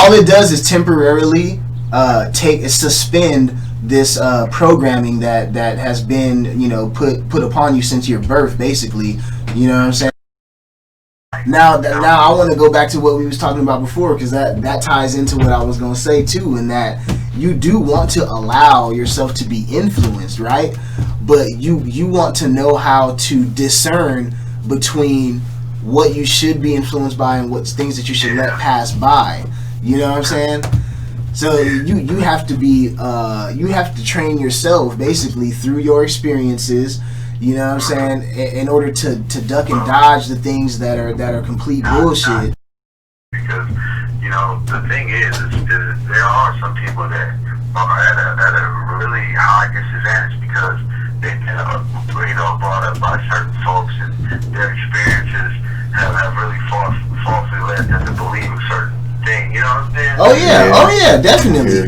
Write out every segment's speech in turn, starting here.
all it does is temporarily suspend this programming that has been, you know, put upon you since your birth, basically. You know what I'm saying? Now I want to go back to what we was talking about before, because that ties into what I was going to say too, in that you do want to allow yourself to be influenced, right? But you want to know how to discern between what you should be influenced by and what's things that you should let pass by. You know what I'm saying? So you have to be you have to train yourself basically through your experiences. You know what I'm saying? In order to duck and dodge the things that are complete bullshit. Because, you know, the thing is there are some people that are at a really high disadvantage because they've been, you know, brought up by certain folks, and their experiences have really falsely led them to believe a certain thing. You know what I'm saying? Oh yeah, definitely.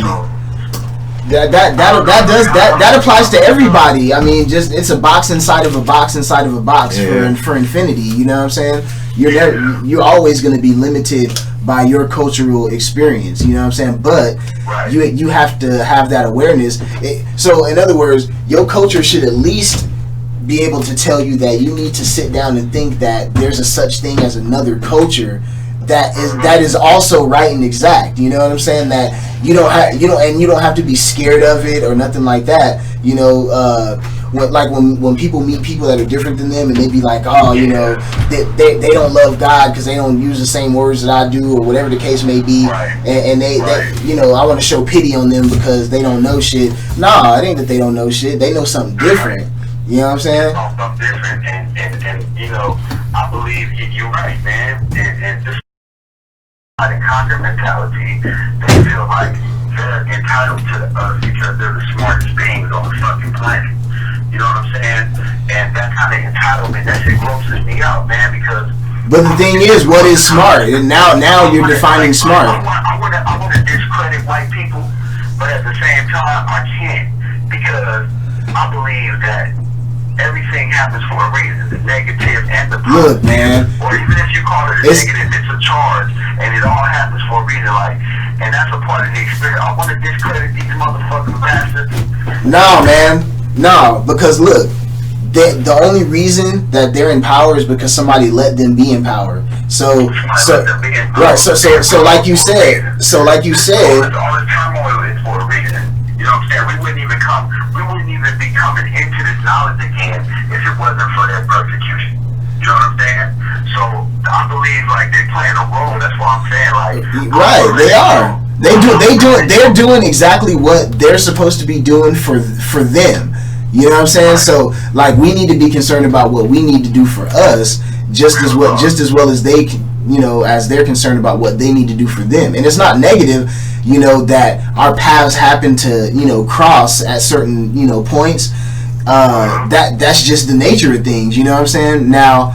So, that applies to everybody. I mean, just it's a box inside of a box inside of a box for infinity. You know what I'm saying? You're always going to be limited by your cultural experience. You know what I'm saying? But you have to have that awareness. So in other words, your culture should at least be able to tell you that you need to sit down and think that there's a such thing as another culture that is also right and exact. You know what I'm saying? That you don't have to be scared of it or nothing like that. You know, when people meet people that are different than them, and they be like, oh, you know, they don't love God because they don't use the same words that I do, or whatever the case may be, and they you know, I want to show pity on them because they don't know shit. Nah, it ain't that they don't know shit. They know something different. You know what I'm saying? Something different, and you know, I believe you're right, man. And this and conquer mentality, they feel like they're entitled to us because they're the smartest beings on the fucking planet. You know what I'm saying? And that kind of entitlement, that shit grosses me out, man, because... But the thing is, what is smart? And now you're defining smart. I want to discredit white people, but at the same time, I can't, because I believe that everything happens for a reason, the negative and the positive. Look, man. Or even if you call it a negative, it's a charge, and it all happens for a reason, like, and that's a part of the experience. I want to discredit these motherfucking bastards. No, man. No, because look, the only reason that they're in power is because somebody let them be in power. So like you said, all the turmoil is for a reason. You know what I'm saying? We wouldn't even be coming into this knowledge again if it wasn't for that persecution. You know what I'm saying? So I believe like they're playing a role. That's what I'm saying. Like, right, they are. They're doing exactly what they're supposed to be doing for them. You know what I'm saying? So like, we need to be concerned about what we need to do for us, just as well as they, you know, as they're concerned about what they need to do for them. And it's not negative, you know, that our paths happen to, you know, cross at certain, you know, points. That's just the nature of things. You know what I'm saying? Now,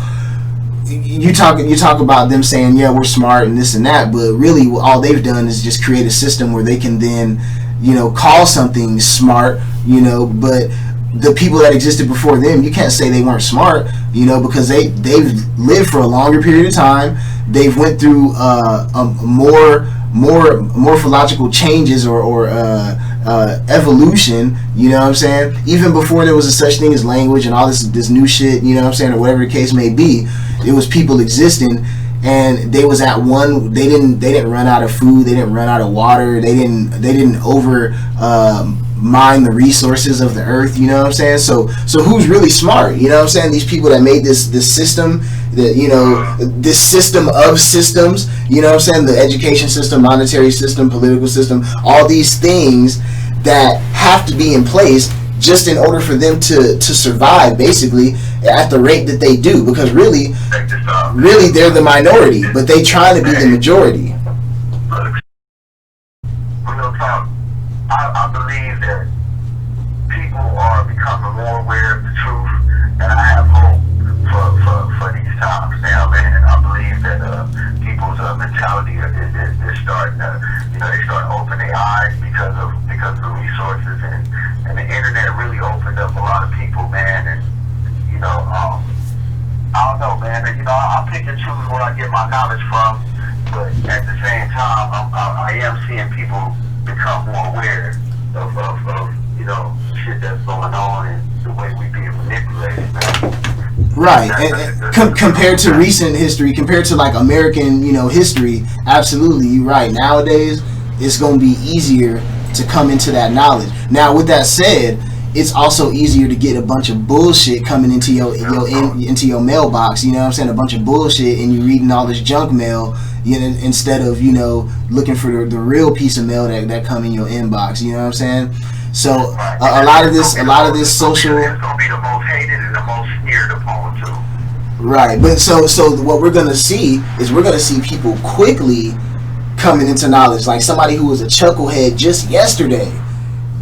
you talk about them saying, yeah, we're smart and this and that, but really all they've done is just create a system where they can then, you know, call something smart, you know, but the people that existed before them, you can't say they weren't smart, you know, because they've lived for a longer period of time. They've went through more morphological changes or evolution, you know what I'm saying? Even before there was a such thing as language and all this new shit, you know what I'm saying, or whatever the case may be, it was people existing, and they was at one. They didn't run out of food. They didn't run out of water. They didn't over mine the resources of the earth. You know what I'm saying? So who's really smart? You know what I'm saying? These people that made this system, that, you know, this system of systems. You know what I'm saying? The education system, monetary system, political system, all these things that have to be in place just in order for them to survive, basically, at the rate that they do. Because really they're the minority, but they try to be the majority. Real talk, I believe that people are becoming more aware of the truth, and I have hope for these times now, man. I believe that people's mentality is starting to, you know, they start to open their eyes because of the resources, and the internet really opened up a lot of people, man. And you know, I don't know, man. You know, I pick and choose where I get my knowledge from, but at the same time, am seeing people become more aware of shit that's going on and the way we being manipulated, man. Right, and compared to recent history, compared to like American, history, absolutely, you're right. Nowadays, it's going to be easier to come into that knowledge. Now, with that said, it's also easier to get a bunch of bullshit coming into into your mailbox. You know what I'm saying? A bunch of bullshit, and you're reading all this junk mail, instead of looking for the real piece of mail that come in your inbox. You know what I'm saying? So a lot of this social. It's gonna be the most hated and the most sneered upon too. Right, but so what we're gonna see is people quickly coming into knowledge. Like somebody who was a chucklehead just yesterday,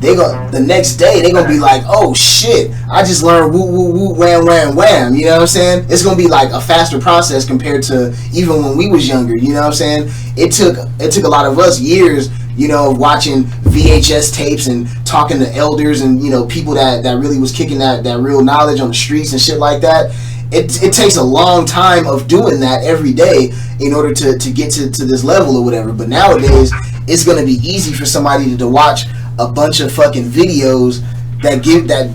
the next day they're gonna be like, oh shit, I just learned woo woo woo wham wham wham. You know what I'm saying? It's gonna be like a faster process compared to even when we was younger. You know what I'm saying? It took a lot of us years, watching VHS tapes and talking to elders and people that really was kicking that real knowledge on the streets and shit like that. It takes a long time of doing that every day in order to get to this level or whatever. But nowadays, it's gonna be easy for somebody to watch a bunch of fucking videos that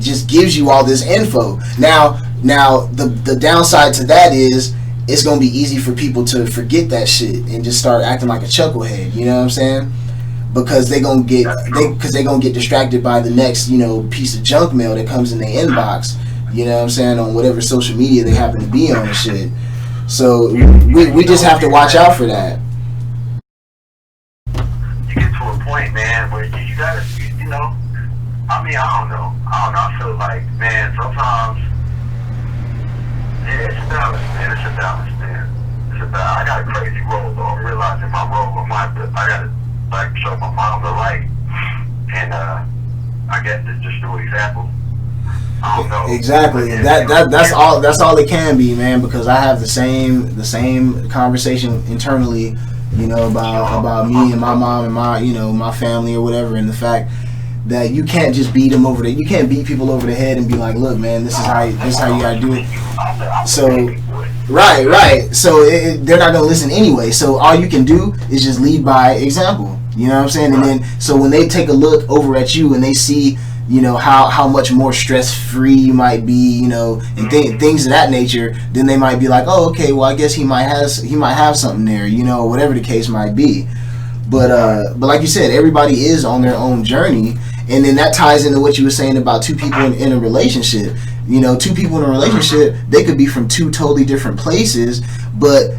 just gives you all this info. Now the downside to that is it's gonna be easy for people to forget that shit and just start acting like a chucklehead. You know what I'm saying? Because they gonna get distracted by the next piece of junk mail that comes in their inbox. You know what I'm saying, on whatever social media they happen to be on and shit. So we just have to watch out for that. You get to a point, man, where you gotta, I don't know. I feel like, man, sometimes it's a balance, man. I got a crazy role, though. I'm realizing my role, I gotta show my mom the light, and I guess it's just do an example. I don't know. Exactly. That's all it can be, man. Because I have the same conversation internally, about me and my mom and my family or whatever, and the fact that you can't just beat them over you can't beat people over the head and be like, look, man, this is how you gotta do it. So right. So they're not gonna listen anyway. So all you can do is just lead by example. You know what I'm saying? And then so when they take a look over at you and they see how much more stress free you might be, and things of that nature, then they might be like, oh, okay, well, I guess he might have something there, or whatever the case might be. But like you said, everybody is on their own journey, and then that ties into what you were saying about two people in a relationship. Two people in a relationship, they could be from two totally different places, but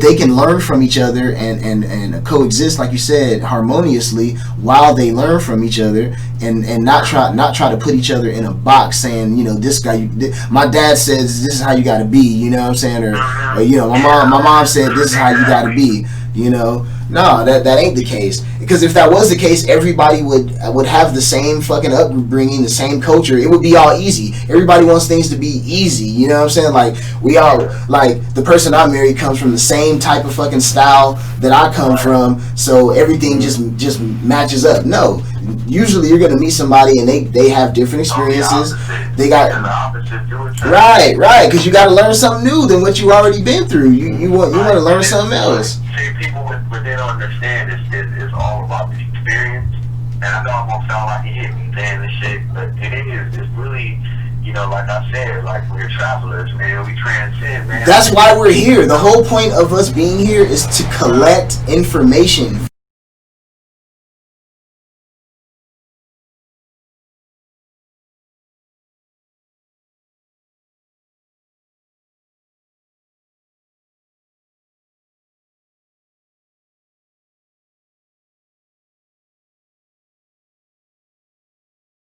they can learn from each other and coexist, like you said, harmoniously while they learn from each other, and not try to put each other in a box saying, this guy, my dad says this is how you got to be, you know what I'm saying, or my mom said this is how you got to be. No, that ain't the case. Because if that was the case, everybody would have the same fucking upbringing, the same culture. It would be all easy. Everybody wants things to be easy. You know what I'm saying? Like we all, like the person I married comes from the same type of fucking style that I come from, so everything just matches up. No, usually you're gonna meet somebody and they have different experiences. They got right, because you got to learn something new than what you already been through. You want to learn something else. See, people what they don't understand is all about the experience. And I know I'm gonna sound like you hit me saying this shit, but it's really, like I said, like we're travelers, man. We transcend, man. That's why we're here. The whole point of us being here is to collect information.